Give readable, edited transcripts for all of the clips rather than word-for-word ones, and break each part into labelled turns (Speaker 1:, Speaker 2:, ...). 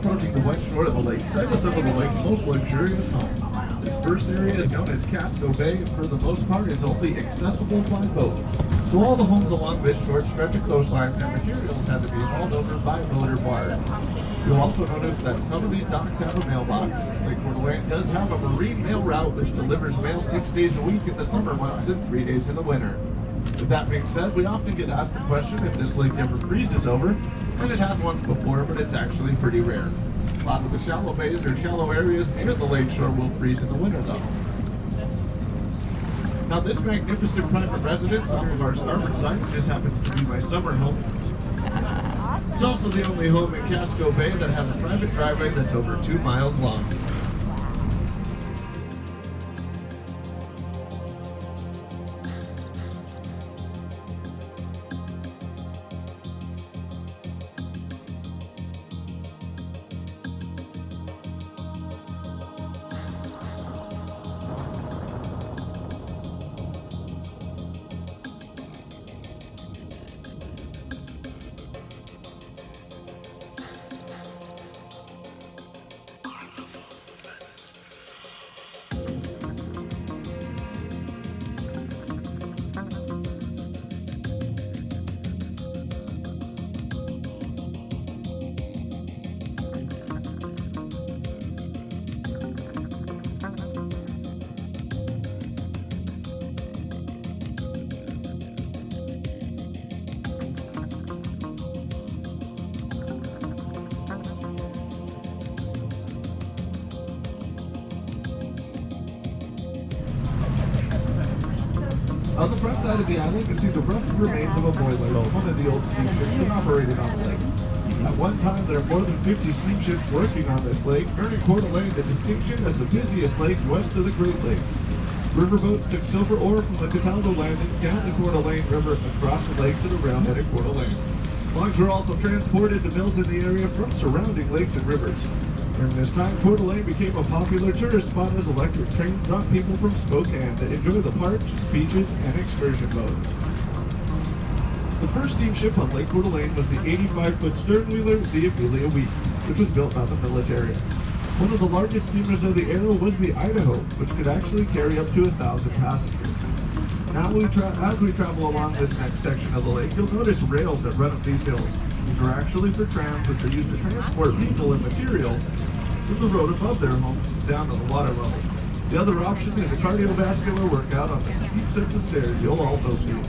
Speaker 1: approaching the west shore of the lakeside is some of the lake's most luxurious homes. This first area is known as Casco Bay and for the most part is only accessible by boat. So all the homes along this short stretch of coastline and materials have to be hauled over by boat or barge. You'll also notice that some of these docks have a mailbox. Lake Coeur d'Alene does have a marine mail route which delivers mail 6 days a week in the summer months and 3 days in the winter. With that being said, we often get asked the question if this lake ever freezes over, and it has once before, but it's actually pretty rare. A lot of the shallow bays or shallow areas near the lakeshore will freeze in the winter though. Now this magnificent private residence off of our starboard side just happens to be my summer home. It's also the only home in Casco Bay that has a private driveway that's over 2 miles long. On the front side of the island, you can see the rough remains of a boiler, one of the old steamships that operated on the lake. At one time, there are more than 50 steamships working on this lake, earning Coeur d'Alene the distinction as the busiest lake west of the Great Lakes. Riverboats took silver ore from the Cataldo landing down the Coeur d'Alene River across the lake to the railhead at Coeur d'Alene. Logs were also transported to mills in the area from surrounding lakes and rivers. During this time, Coeur d'Alene became a popular tourist spot as electric trains brought people from Spokane to enjoy the parks, beaches, and excursion boats. The first steamship on Lake Coeur d'Alene was the 85-foot stern wheeler, the Amelia Week, which was built by the military. One of the largest steamers of the era was the Idaho, which could actually carry up to 1,000 passengers. Now, as we travel along this next section of the lake, you'll notice rails that run up these hills. These are actually for trams, which are used to transport people and materials from the road above their homes down to the water level. The other option is a cardiovascular workout on the steep sets of stairs you'll also see.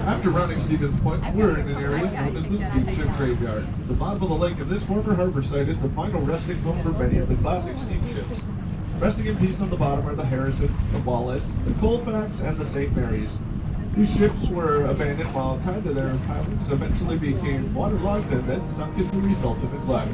Speaker 1: After rounding Stevens Point, we're in an area known as the Steamship Graveyard. The bottom of the lake in this former harbor site is the final resting home for many of the classic steamships. Resting in peace on the bottom are the Harrison, the Wallace, the Colfax, and the St. Mary's. These ships were abandoned while tied to their pilings, eventually became waterlogged and then sunk as a result of neglect.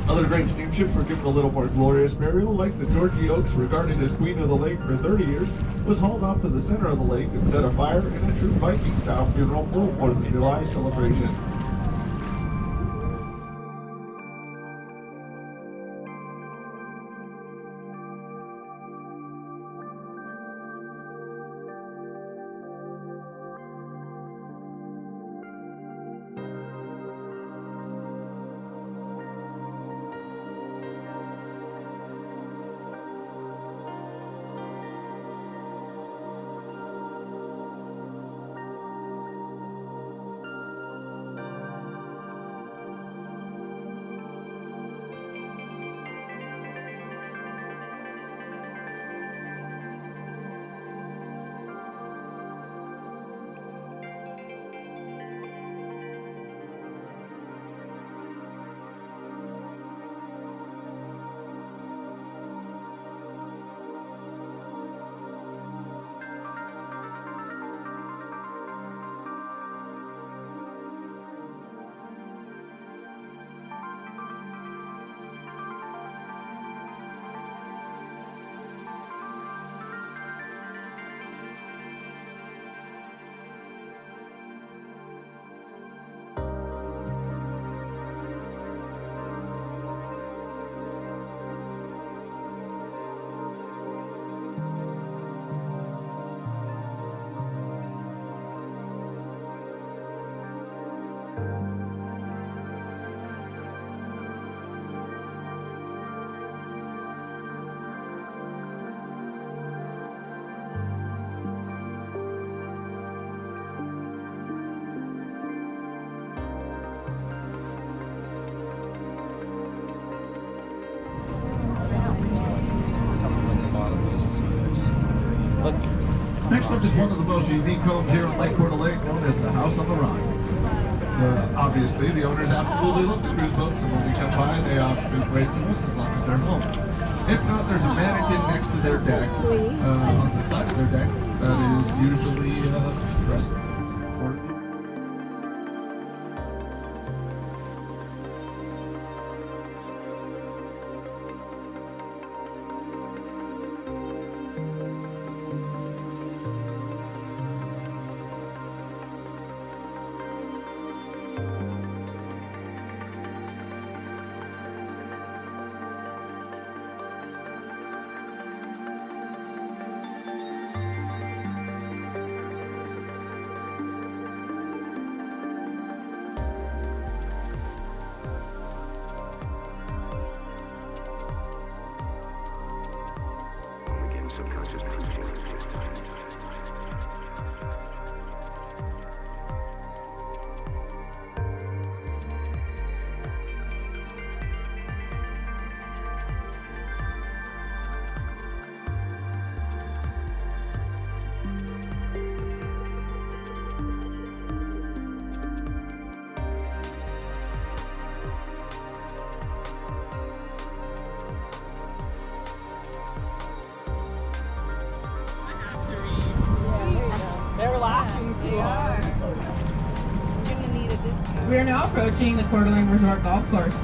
Speaker 1: Other great steamships were given a little more glorious burial, like the Georgie Oaks, regarded as queen of the lake for 30 years, was hauled off to the center of the lake and set afire in a true Viking-style funeral for the 4th of July celebration. Steamship is one of the most unique homes here on Lake Coeur, known as the House on the Rock. Obviously, the owners absolutely love the cruise boats, and when we come by, they often do great to us as long as they're home. If not, there's a mannequin next to their deck, on the side of their deck, that is usually dressed for
Speaker 2: They're laughing too.
Speaker 3: We are now approaching the Coeur d'Alene Resort Golf Course.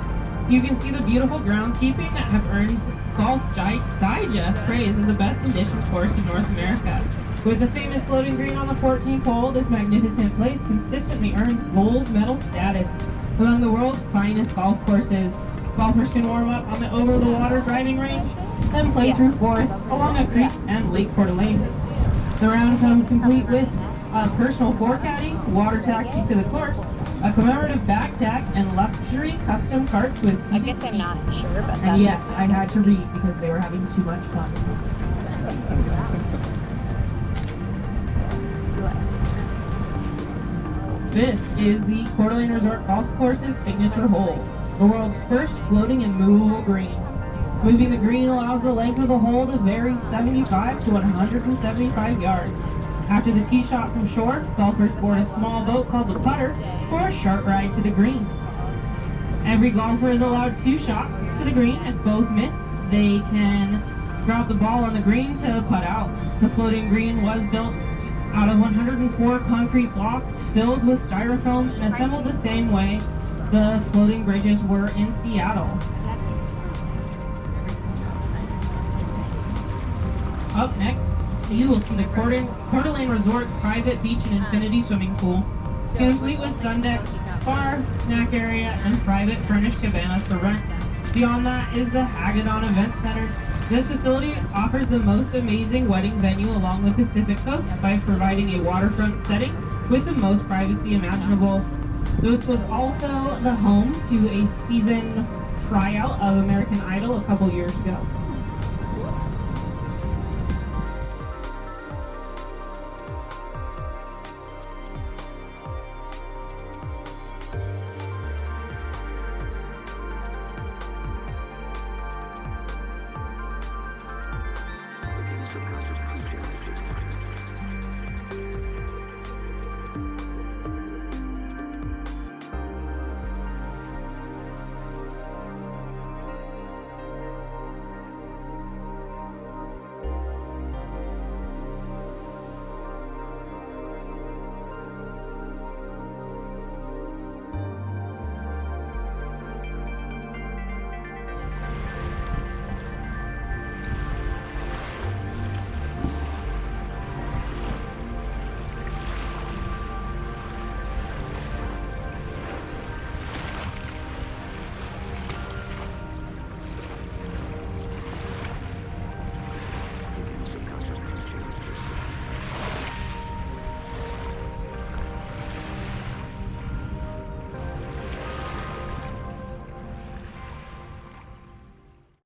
Speaker 3: You can see the beautiful groundskeeping that have earned Golf Digest praise as the best conditioned course in North America. With the famous floating green on the 14th hole, this magnificent place consistently earns gold medal status among the world's finest golf courses. Golfers can warm up on the over-the-water driving range, then play through forests along a creek and Lake Coeur d'Alene. The round comes complete with a personal caddy, water taxi to the course, a commemorative back tack, and luxury custom carts with
Speaker 2: I guess I'm not sure, but that's...
Speaker 3: And yes, I had to read because they were having too much fun. This is the Coeur d'Alene Resort Golf Course's signature hole, the world's first floating and movable green. Moving the green allows the length of the hole to vary 75 to 175 yards. After the tee shot from shore, golfers board a small boat called the putter for a short ride to the greens. Every golfer is allowed 2 shots to the green. If both miss, they can drop the ball on the green to putt out. The floating green was built out of 104 concrete blocks filled with styrofoam and assembled the same way the floating bridges were in Seattle. Up next, you will see the Coeur d'Alene Resort's private beach and infinity swimming pool, complete with sun deck, bar, snack area, and private furnished cabanas for rent. Beyond that is the Hagedon Event Center. This facility offers the most amazing wedding venue along the Pacific Coast by providing a waterfront setting with the most privacy imaginable. This was also the home to a season tryout of American Idol a couple years ago.